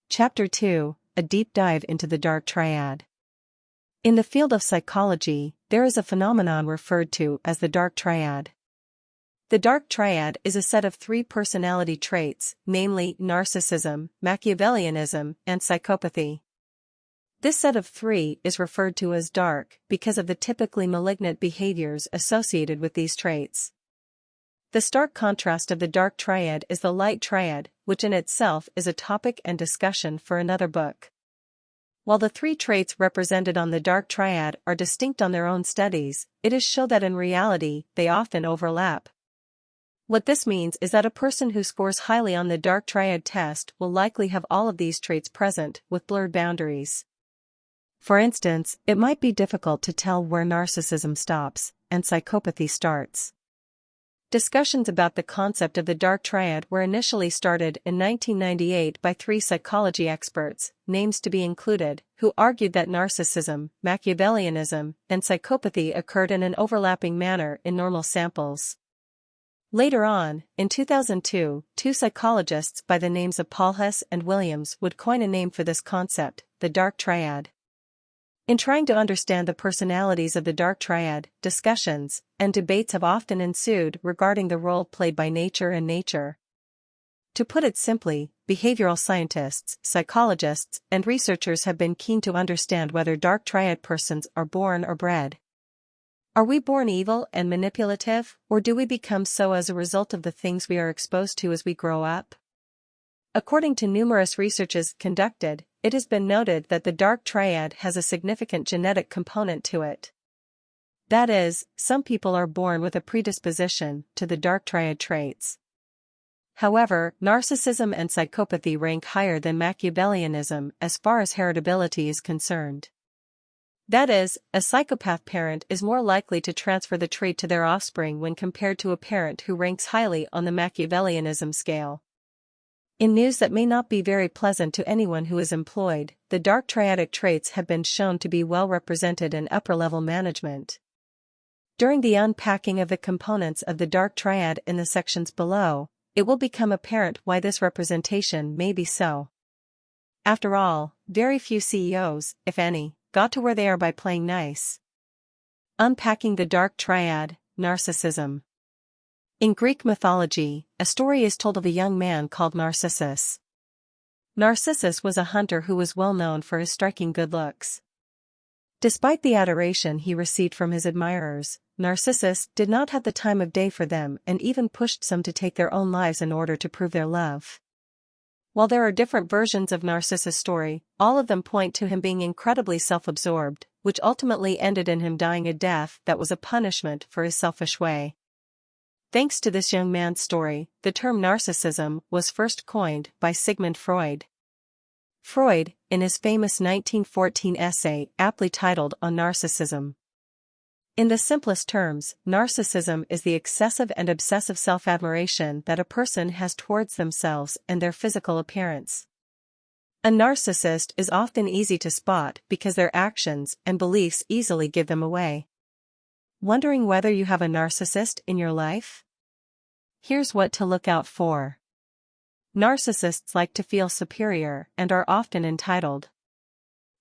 Chapter 2, A Deep Dive into the Dark Triad. In the field of psychology, there is a phenomenon referred to as the dark triad. The dark triad is a set of three personality traits, namely narcissism, Machiavellianism, and psychopathy. This set of three is referred to as dark because of the typically malignant behaviors associated with these traits. The stark contrast of the dark triad is the light triad, which in itself is a topic and discussion for another book. While the three traits represented on the dark triad are distinct on their own studies, it is shown that in reality, they often overlap. What this means is that a person who scores highly on the dark triad test will likely have all of these traits present, with blurred boundaries. For instance, it might be difficult to tell where narcissism stops and psychopathy starts. Discussions about the concept of the dark triad were initially started in 1998 by three psychology experts, names to be included, who argued that narcissism, Machiavellianism, and psychopathy occurred in an overlapping manner in normal samples. Later on, in 2002, two psychologists by the names of Paulhus and Williams would coin a name for this concept, the dark triad. In trying to understand the personalities of the dark triad, discussions and debates have often ensued regarding the role played by nature and nature. To put it simply, behavioral scientists, psychologists, and researchers have been keen to understand whether dark triad persons are born or bred. Are we born evil and manipulative, or do we become so as a result of the things we are exposed to as we grow up? According to numerous researches conducted, it has been noted that the dark triad has a significant genetic component to it. That is, some people are born with a predisposition to the dark triad traits. However, narcissism and psychopathy rank higher than Machiavellianism as far as heritability is concerned. That is, a psychopath parent is more likely to transfer the trait to their offspring when compared to a parent who ranks highly on the Machiavellianism scale. In news that may not be very pleasant to anyone who is employed, the dark triadic traits have been shown to be well represented in upper-level management. During the unpacking of the components of the dark triad in the sections below, it will become apparent why this representation may be so. After all, very few CEOs, if any, got to where they are by playing nice. Unpacking the dark triad, narcissism. In Greek mythology, a story is told of a young man called Narcissus. Narcissus was a hunter who was well known for his striking good looks. Despite the adoration he received from his admirers, Narcissus did not have the time of day for them and even pushed some to take their own lives in order to prove their love. While there are different versions of Narcissus' story, all of them point to him being incredibly self-absorbed, which ultimately ended in him dying a death that was a punishment for his selfish way. Thanks to this young man's story, the term narcissism was first coined by Sigmund Freud. Freud, in his famous 1914 essay aptly titled On Narcissism. In the simplest terms, narcissism is the excessive and obsessive self-admiration that a person has towards themselves and their physical appearance. A narcissist is often easy to spot because their actions and beliefs easily give them away. Wondering whether you have a narcissist in your life? Here's what to look out for. Narcissists like to feel superior and are often entitled.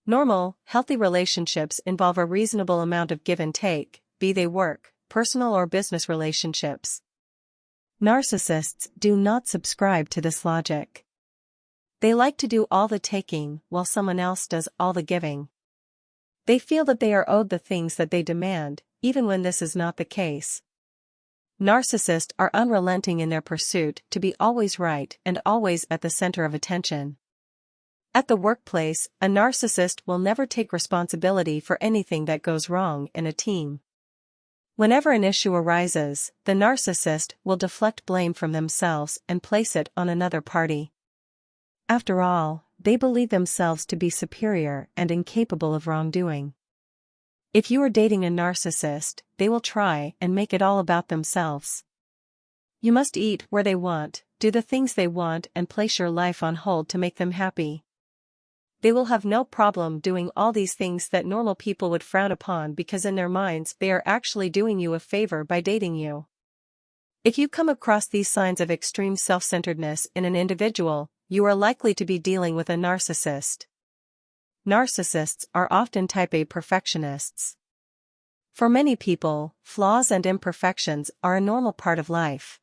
Normal, healthy relationships involve a reasonable amount of give and take, be they work, personal or business relationships. Narcissists do not subscribe to this logic. They like to do all the taking while someone else does all the giving. They feel that they are owed the things that they demand, even when this is not the case. Narcissists are unrelenting in their pursuit to be always right and always at the center of attention. At the workplace, a narcissist will never take responsibility for anything that goes wrong in a team. Whenever an issue arises, the narcissist will deflect blame from themselves and place it on another party. After all, they believe themselves to be superior and incapable of wrongdoing. If you are dating a narcissist, they will try and make it all about themselves. You must eat where they want, do the things they want, and place your life on hold to make them happy. They will have no problem doing all these things that normal people would frown upon because in their minds they are actually doing you a favor by dating you. If you come across these signs of extreme self-centeredness in an individual, you are likely to be dealing with a narcissist. Narcissists are often type A perfectionists. For many people, flaws and imperfections are a normal part of life.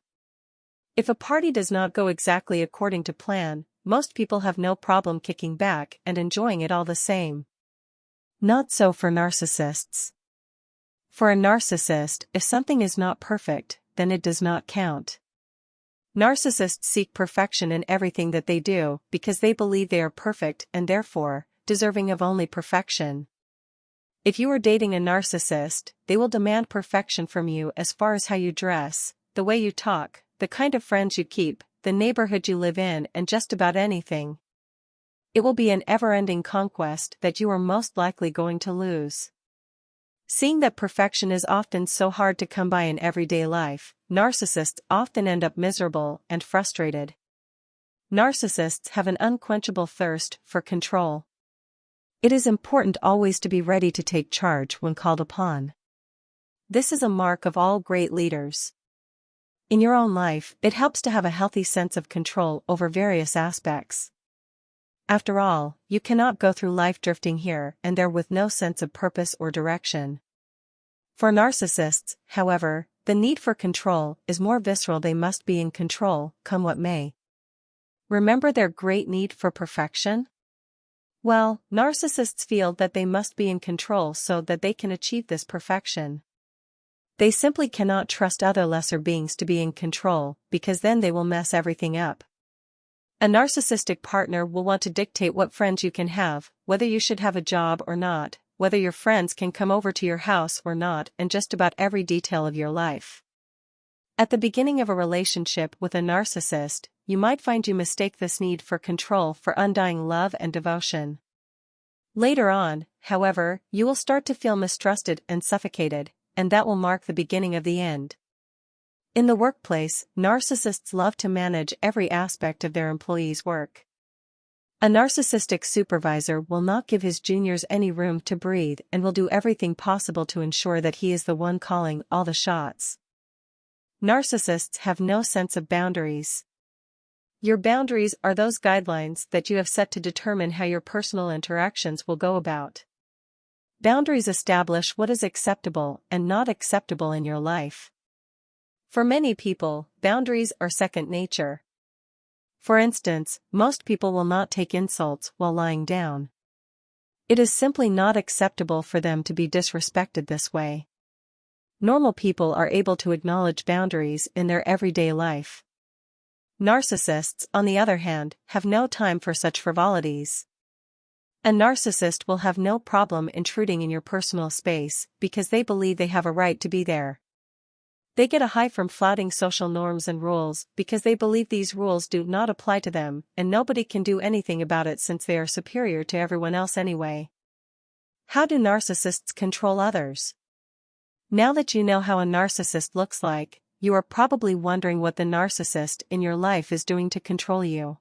If a party does not go exactly according to plan, most people have no problem kicking back and enjoying it all the same. Not so for narcissists. For a narcissist, if something is not perfect, then it does not count. Narcissists seek perfection in everything that they do because they believe they are perfect and therefore, deserving of only perfection. If you are dating a narcissist, they will demand perfection from you as far as how you dress, the way you talk, the kind of friends you keep, the neighborhood you live in, and just about anything. It will be an ever-ending conquest that you are most likely going to lose. Seeing that perfection is often so hard to come by in everyday life, narcissists often end up miserable and frustrated. Narcissists have an unquenchable thirst for control. It is important always to be ready to take charge when called upon. This is a mark of all great leaders. In your own life, it helps to have a healthy sense of control over various aspects. After all, you cannot go through life drifting here and there with no sense of purpose or direction. For narcissists, however, the need for control is more visceral. They must be in control, come what may. Remember their great need for perfection? Well, narcissists feel that they must be in control so that they can achieve this perfection. They simply cannot trust other lesser beings to be in control, because then they will mess everything up. A narcissistic partner will want to dictate what friends you can have, whether you should have a job or not, whether your friends can come over to your house or not, and just about every detail of your life. At the beginning of a relationship with a narcissist, you might find you mistake this need for control for undying love and devotion. Later on, however, you will start to feel mistrusted and suffocated, and that will mark the beginning of the end. In the workplace, narcissists love to manage every aspect of their employees' work. A narcissistic supervisor will not give his juniors any room to breathe and will do everything possible to ensure that he is the one calling all the shots. Narcissists have no sense of boundaries. Your boundaries are those guidelines that you have set to determine how your personal interactions will go about. Boundaries establish what is acceptable and not acceptable in your life. For many people, boundaries are second nature. For instance, most people will not take insults while lying down. It is simply not acceptable for them to be disrespected this way. Normal people are able to acknowledge boundaries in their everyday life. Narcissists, on the other hand, have no time for such frivolities. A narcissist will have no problem intruding in your personal space because they believe they have a right to be there. They get a high from flouting social norms and rules because they believe these rules do not apply to them and nobody can do anything about it since they are superior to everyone else anyway. How do narcissists control others? Now that you know how a narcissist looks like, you are probably wondering what the narcissist in your life is doing to control you.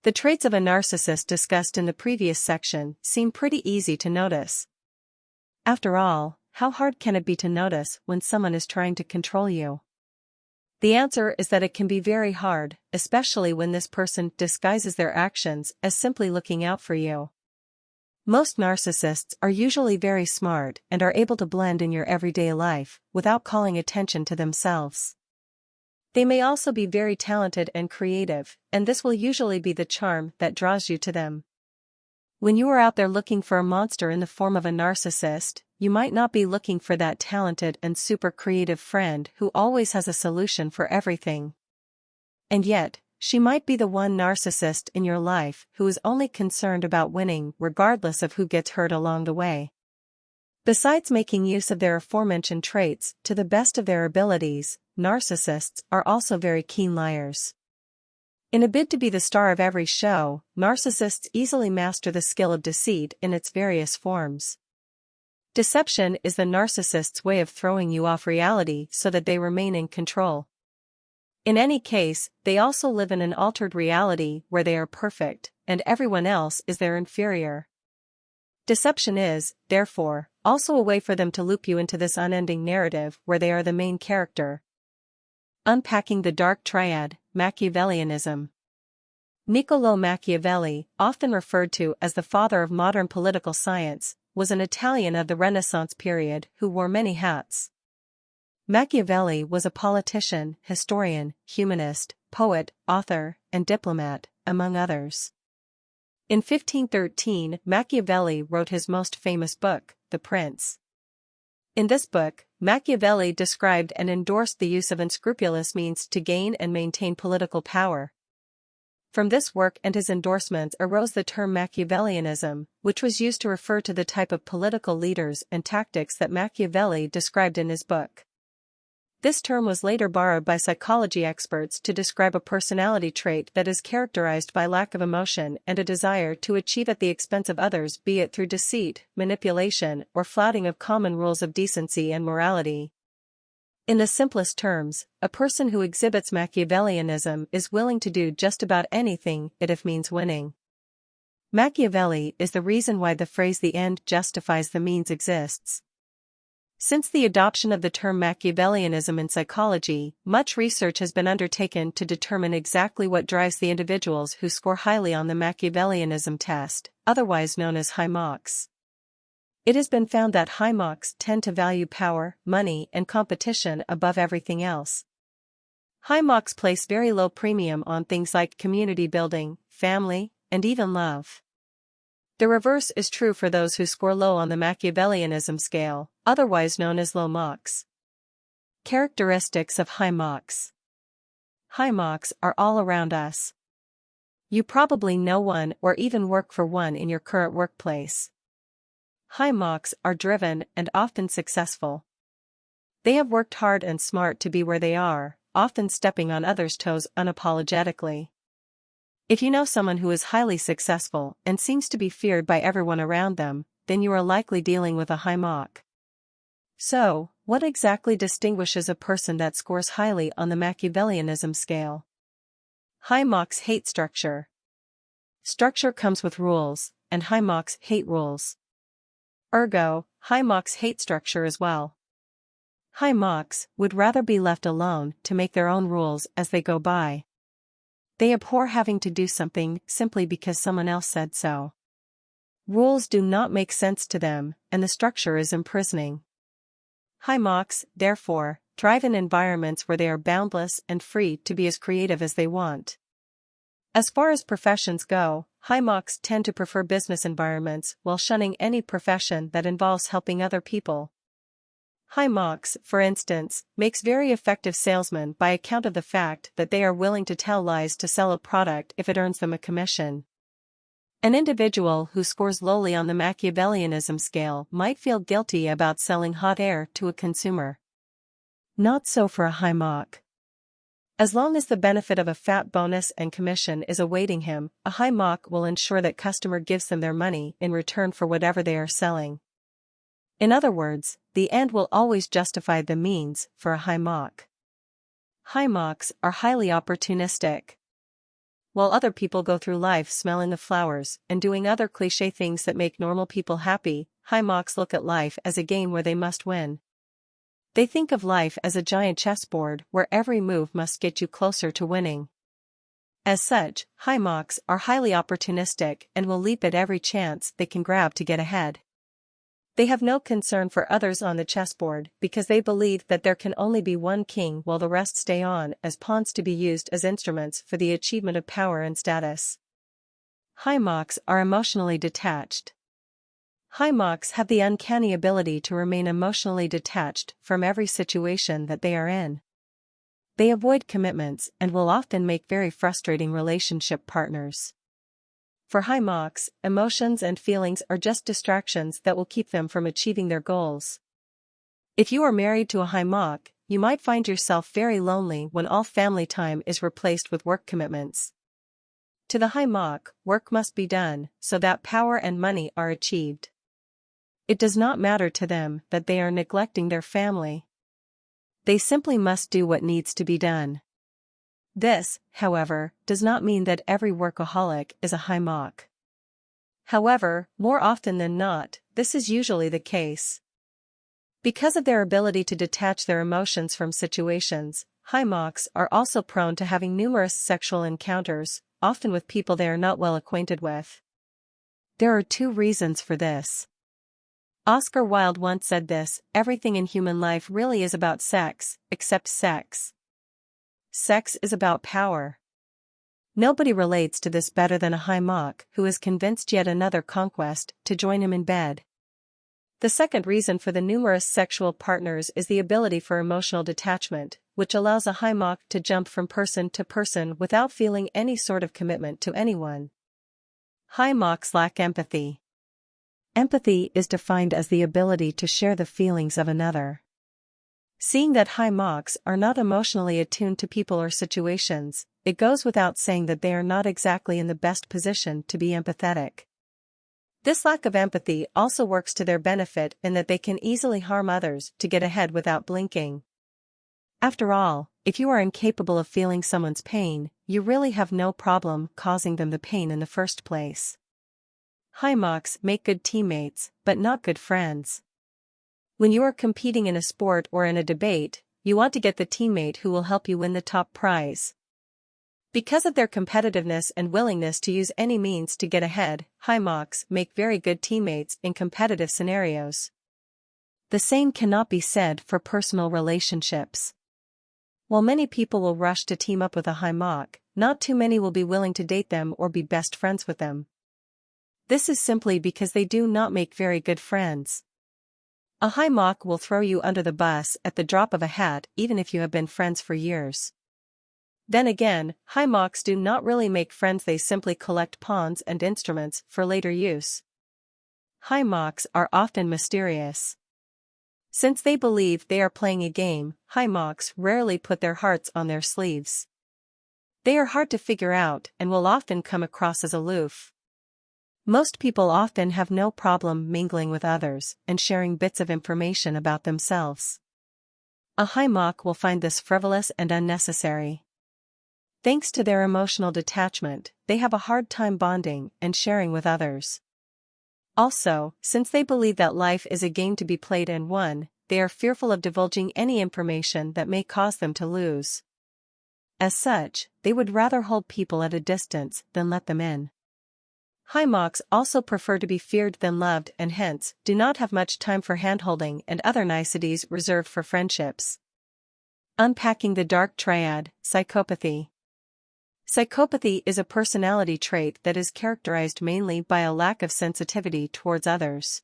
The traits of a narcissist discussed in the previous section seem pretty easy to notice. After all, how hard can it be to notice when someone is trying to control you? The answer is that it can be very hard, especially when this person disguises their actions as simply looking out for you. Most narcissists are usually very smart and are able to blend in your everyday life without calling attention to themselves. They may also be very talented and creative, and this will usually be the charm that draws you to them. When you are out there looking for a monster in the form of a narcissist, you might not be looking for that talented and super creative friend who always has a solution for everything. And yet, she might be the one narcissist in your life who is only concerned about winning regardless of who gets hurt along the way. Besides making use of their aforementioned traits to the best of their abilities, narcissists are also very keen liars. In a bid to be the star of every show, narcissists easily master the skill of deceit in its various forms. Deception is the narcissist's way of throwing you off reality so that they remain in control. In any case, they also live in an altered reality where they are perfect, and everyone else is their inferior. Deception is, therefore, also a way for them to loop you into this unending narrative where they are the main character. Unpacking the dark triad, Machiavellianism. Niccolò Machiavelli, often referred to as the father of modern political science, was an Italian of the Renaissance period who wore many hats. Machiavelli was a politician, historian, humanist, poet, author, and diplomat, among others. In 1513, Machiavelli wrote his most famous book, The Prince. In this book, Machiavelli described and endorsed the use of unscrupulous means to gain and maintain political power. From this work and his endorsements arose the term Machiavellianism, which was used to refer to the type of political leaders and tactics that Machiavelli described in his book. This term was later borrowed by psychology experts to describe a personality trait that is characterized by lack of emotion and a desire to achieve at the expense of others, be it through deceit, manipulation, or flouting of common rules of decency and morality. In the simplest terms, a person who exhibits Machiavellianism is willing to do just about anything if it means winning. Machiavelli is the reason why the phrase "the end justifies the means" exists. Since the adoption of the term Machiavellianism in psychology, much research has been undertaken to determine exactly what drives the individuals who score highly on the Machiavellianism test, otherwise known as high marks. It has been found that high marks tend to value power, money, and competition above everything else. High marks place very low premium on things like community building, family, and even love. The reverse is true for those who score low on the Machiavellianism scale, otherwise known as low marks. Characteristics of high marks. High marks are all around us. You probably know one or even work for one in your current workplace. High marks are driven and often successful. They have worked hard and smart to be where they are, often stepping on others' toes unapologetically. If you know someone who is highly successful and seems to be feared by everyone around them, then you are likely dealing with a high mark. So, what exactly distinguishes a person that scores highly on the Machiavellianism scale? High marks hate structure. Structure comes with rules, and high marks hate rules. Ergo, high marks hate structure as well. High marks would rather be left alone to make their own rules as they go by. They abhor having to do something simply because someone else said so. Rules do not make sense to them, and the structure is imprisoning. High marks, therefore, thrive in environments where they are boundless and free to be as creative as they want. As far as professions go, high marks tend to prefer business environments while shunning any profession that involves helping other people. High marks, for instance, makes very effective salesmen by account of the fact that they are willing to tell lies to sell a product if it earns them a commission. An individual who scores lowly on the Machiavellianism scale might feel guilty about selling hot air to a consumer. Not so for a high mark. As long as the benefit of a fat bonus and commission is awaiting him, a high mark will ensure that customer gives them their money in return for whatever they are selling. In other words, the end will always justify the means for a high mark. High marks are highly opportunistic. While other people go through life smelling the flowers and doing other cliché things that make normal people happy, high marks look at life as a game where they must win. They think of life as a giant chessboard where every move must get you closer to winning. As such, high marks are highly opportunistic and will leap at every chance they can grab to get ahead. They have no concern for others on the chessboard because they believe that there can only be one king while the rest stay on as pawns to be used as instruments for the achievement of power and status. High marks are emotionally detached. High marks have the uncanny ability to remain emotionally detached from every situation that they are in. They avoid commitments and will often make very frustrating relationship partners. For high marks, emotions and feelings are just distractions that will keep them from achieving their goals. If you are married to a high mark, you might find yourself very lonely when all family time is replaced with work commitments. To the high mark, work must be done so that power and money are achieved. It does not matter to them that they are neglecting their family. They simply must do what needs to be done. This, however, does not mean that every workaholic is a high mark. However, more often than not, this is usually the case. Because of their ability to detach their emotions from situations, high marks are also prone to having numerous sexual encounters, often with people they are not well acquainted with. There are two reasons for this. Oscar Wilde once said this: "Everything in human life really is about sex, except sex. Sex is about power." Nobody relates to this better than a high mock who is convinced yet another conquest to join him in bed. The second reason for the numerous sexual partners is the ability for emotional detachment, which allows a high mock to jump from person to person without feeling any sort of commitment to anyone. High mocks lack empathy. Empathy is defined as the ability to share the feelings of another. Seeing that high mocks are not emotionally attuned to people or situations, it goes without saying that they are not exactly in the best position to be empathetic. This lack of empathy also works to their benefit in that they can easily harm others to get ahead without blinking. After all, if you are incapable of feeling someone's pain, you really have no problem causing them the pain in the first place. High mocks make good teammates, but not good friends. When you are competing in a sport or in a debate, you want to get the teammate who will help you win the top prize. Because of their competitiveness and willingness to use any means to get ahead, high mocks make very good teammates in competitive scenarios. The same cannot be said for personal relationships. While many people will rush to team up with a high mock, not too many will be willing to date them or be best friends with them. This is simply because they do not make very good friends. A high mock will throw you under the bus at the drop of a hat even if you have been friends for years. Then again, high mocks do not really make friends, they simply collect pawns and instruments for later use. High mocks are often mysterious. Since they believe they are playing a game, high mocks rarely put their hearts on their sleeves. They are hard to figure out and will often come across as aloof. Most people often have no problem mingling with others and sharing bits of information about themselves. A high mock will find this frivolous and unnecessary. Thanks to their emotional detachment, they have a hard time bonding and sharing with others. Also, since they believe that life is a game to be played and won, they are fearful of divulging any information that may cause them to lose. As such, they would rather hold people at a distance than let them in. High mocks also prefer to be feared than loved and hence do not have much time for handholding and other niceties reserved for friendships. Unpacking the dark triad, psychopathy. Psychopathy is a personality trait that is characterized mainly by a lack of sensitivity towards others.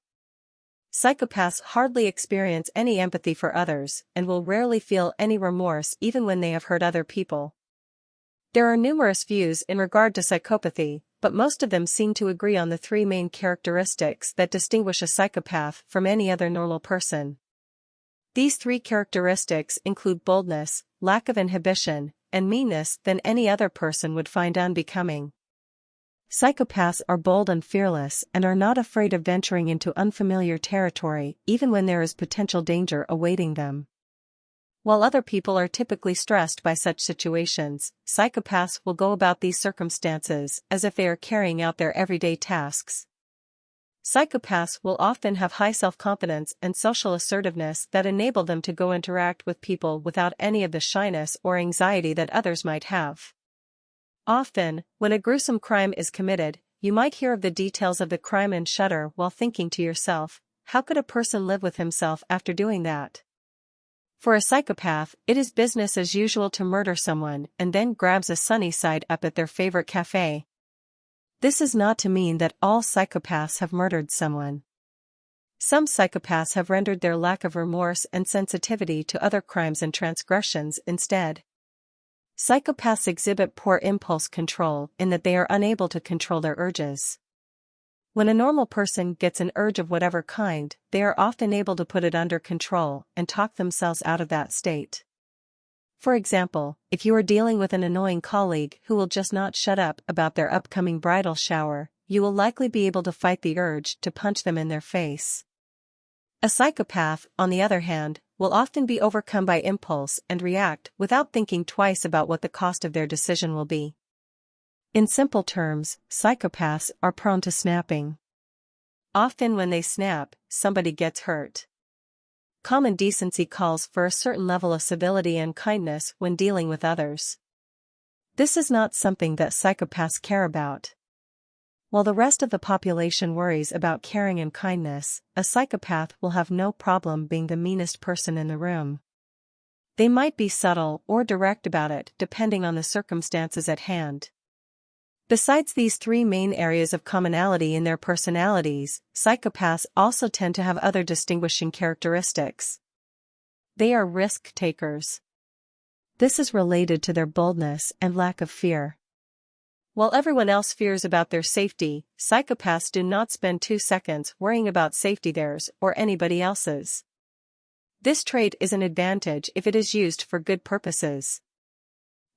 Psychopaths hardly experience any empathy for others and will rarely feel any remorse even when they have hurt other people. There are numerous views in regard to psychopathy, but most of them seem to agree on the three main characteristics that distinguish a psychopath from any other normal person. These three characteristics include boldness, lack of inhibition, and meanness than any other person would find unbecoming. Psychopaths are bold and fearless and are not afraid of venturing into unfamiliar territory even when there is potential danger awaiting them. While other people are typically stressed by such situations, psychopaths will go about these circumstances as if they are carrying out their everyday tasks. Psychopaths will often have high self-confidence and social assertiveness that enable them to go interact with people without any of the shyness or anxiety that others might have. Often, when a gruesome crime is committed, you might hear of the details of the crime and shudder while thinking to yourself, how could a person live with himself after doing that? For a psychopath, it is business as usual to murder someone and then grabs a sunny side up at their favorite cafe. This is not to mean that all psychopaths have murdered someone. Some psychopaths have rendered their lack of remorse and sensitivity to other crimes and transgressions instead. Psychopaths exhibit poor impulse control in that they are unable to control their urges. When a normal person gets an urge of whatever kind, they are often able to put it under control and talk themselves out of that state. For example, if you are dealing with an annoying colleague who will just not shut up about their upcoming bridal shower, you will likely be able to fight the urge to punch them in their face. A psychopath, on the other hand, will often be overcome by impulse and react without thinking twice about what the cost of their decision will be. In simple terms, psychopaths are prone to snapping. Often when they snap, somebody gets hurt. Common decency calls for a certain level of civility and kindness when dealing with others. This is not something that psychopaths care about. While the rest of the population worries about caring and kindness, a psychopath will have no problem being the meanest person in the room. They might be subtle or direct about it depending on the circumstances at hand. Besides these three main areas of commonality in their personalities, psychopaths also tend to have other distinguishing characteristics. They are risk takers. This is related to their boldness and lack of fear. While everyone else fears about their safety, psychopaths do not spend 2 seconds worrying about safety theirs or anybody else's. This trait is an advantage if it is used for good purposes.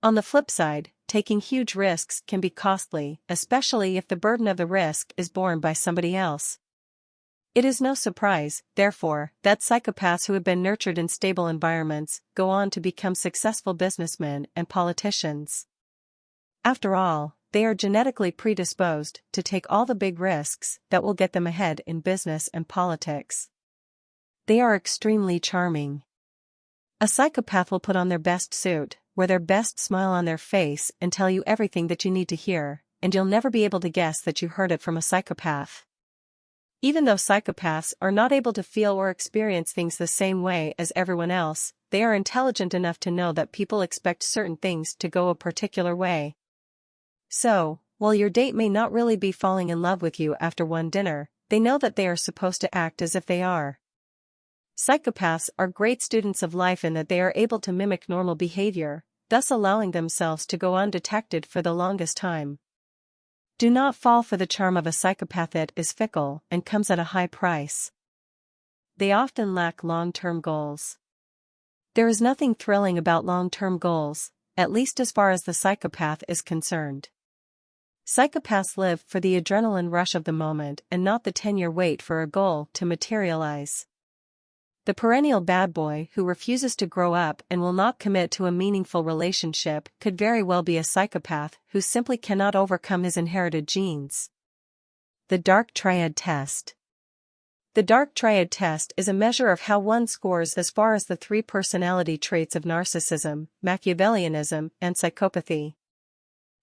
On the flip side, taking huge risks can be costly, especially if the burden of the risk is borne by somebody else. It is no surprise, therefore, that psychopaths who have been nurtured in stable environments go on to become successful businessmen and politicians. After all, they are genetically predisposed to take all the big risks that will get them ahead in business and politics. They are extremely charming. A psychopath will put on their best suit, wear their best smile on their face and tell you everything that you need to hear, and you'll never be able to guess that you heard it from a psychopath. Even though psychopaths are not able to feel or experience things the same way as everyone else, they are intelligent enough to know that people expect certain things to go a particular way. So, while your date may not really be falling in love with you after one dinner, they know that they are supposed to act as if they are. Psychopaths are great students of life in that they are able to mimic normal behavior, thus allowing themselves to go undetected for the longest time. Do not fall for the charm of a psychopath. It is fickle and comes at a high price. They often lack long-term goals. There is nothing thrilling about long-term goals, at least as far as the psychopath is concerned. Psychopaths live for the adrenaline rush of the moment and not the 10-year wait for a goal to materialize. The perennial bad boy who refuses to grow up and will not commit to a meaningful relationship could very well be a psychopath who simply cannot overcome his inherited genes. The Dark Triad Test. The Dark Triad Test is a measure of how one scores as far as the 3 personality traits of narcissism, Machiavellianism, and psychopathy.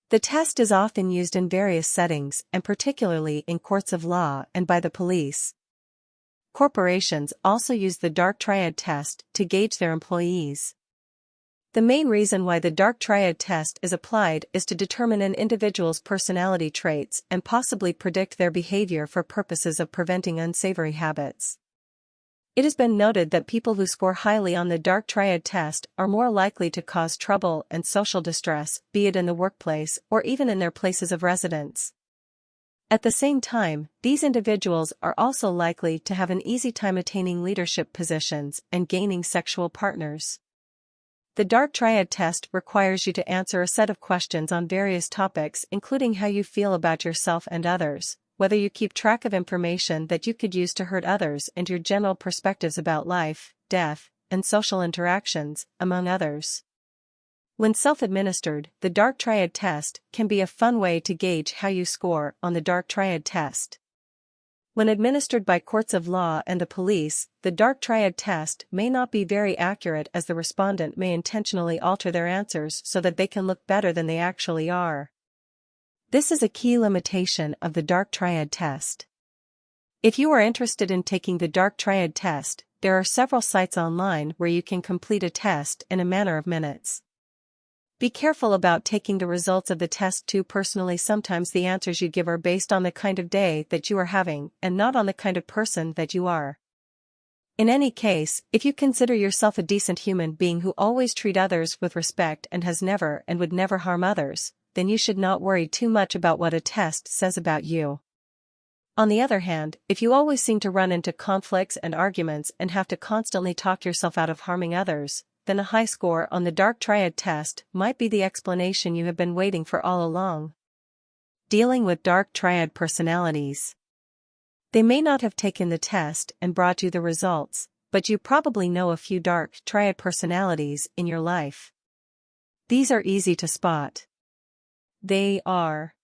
The test is often used in various settings and particularly in courts of law and by the police. Corporations also use the Dark Triad test to gauge their employees. The main reason why the Dark Triad test is applied is to determine an individual's personality traits and possibly predict their behavior for purposes of preventing unsavory habits. It has been noted that people who score highly on the Dark Triad test are more likely to cause trouble and social distress, be it in the workplace or even in their places of residence. At the same time, these individuals are also likely to have an easy time attaining leadership positions and gaining sexual partners. The Dark Triad test requires you to answer a set of questions on various topics, including how you feel about yourself and others, whether you keep track of information that you could use to hurt others, and your general perspectives about life, death, and social interactions, among others. When self-administered, the Dark Triad test can be a fun way to gauge how you score on the Dark Triad test. When administered by courts of law and the police, the Dark Triad test may not be very accurate, as the respondent may intentionally alter their answers so that they can look better than they actually are. This is a key limitation of the Dark Triad test. If you are interested in taking the Dark Triad test, there are several sites online where you can complete a test in a matter of minutes. Be careful about taking the results of the test too personally. Sometimes the answers you give are based on the kind of day that you are having and not on the kind of person that you are. In any case, if you consider yourself a decent human being who always treats others with respect and has never and would never harm others, then you should not worry too much about what a test says about you. On the other hand, if you always seem to run into conflicts and arguments and have to constantly talk yourself out of harming others, then a high score on the Dark Triad test might be the explanation you have been waiting for all along. Dealing with Dark Triad personalities. They may not have taken the test and brought you the results, but you probably know a few Dark Triad personalities in your life. These are easy to spot. They are